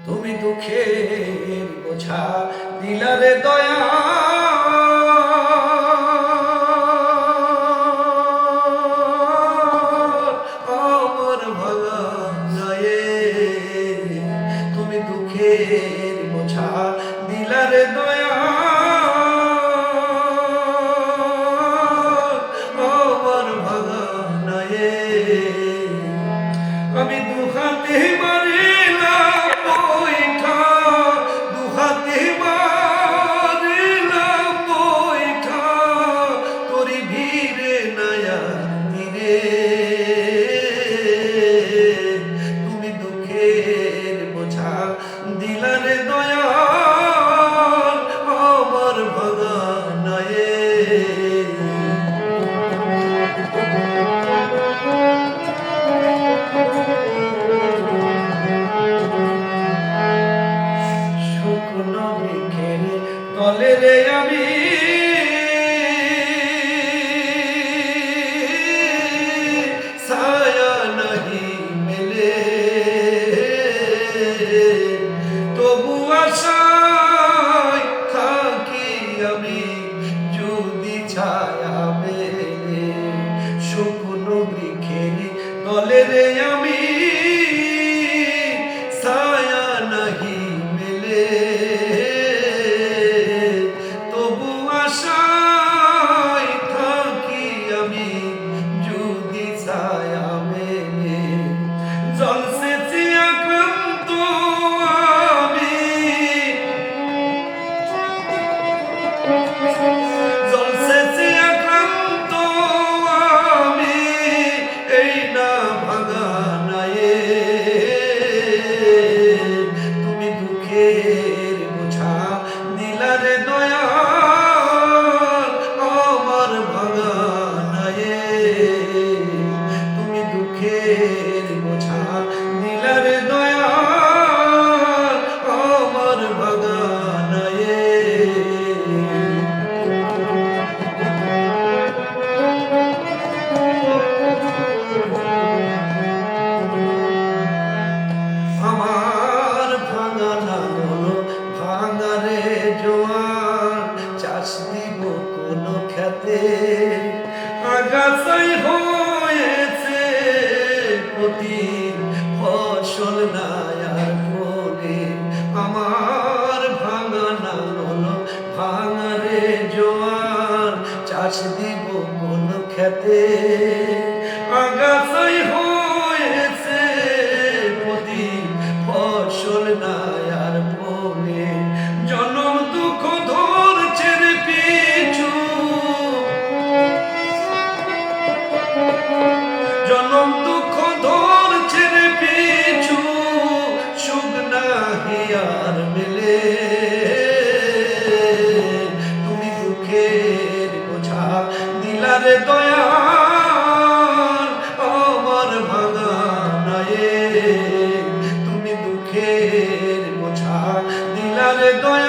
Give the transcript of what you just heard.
তুমি দুঃখের বোঝা দিলারে দয়া আমার ভাঙা গায়ে তুমি দুঃখের বোঝা দিলারে দয়া আমার ভাঙা গায়ে আমি দুহাতে মারিলাম বৈঠা দুহাতে মারিলাম বৈঠা তোরি ভিড়ে নয়া তীরে তুমি দুঃখের বোঝা দিলারে দয়া আমার ভাঙা নায়ে তলে রে আমি ছায়া নাহি মেলে তবু আশায় থাকি আমি যদি ছায়া মেলে শুকনো বৃক্ষের তলে রে আমি ছায়া নাহি মেলে তুমি দুঃখের বোঝা দিলারে দয়া আমার ভাঙা নায়ে তুমি দুঃখের বোঝা দিলারে দয়া আমার ভাঙা নায়ে আমার ভাঙা নাঙল ভাঙারে জোয়ান চাষ দিব কোন খেতে আগাছাই হয়েছে প্রতি ফসল নাই আর ফলে আমার ভাঙা নাঙল ভাঙারে জোয়ান চাষ দিব কোন খেতে আগাছাই হয়েছে প্রতি ফসল নাই আর ফলে জনম দুঃখ ধরছে রে পিছু জনম দুঃখ ধরছে রে পিছু সুখ নাহি আর মেলে তুমি দুঃখের বোঝা দিলারে দয়া আমার ভাঙা নায়ে তুমি দুঃখের বোঝা দিলারে দয়া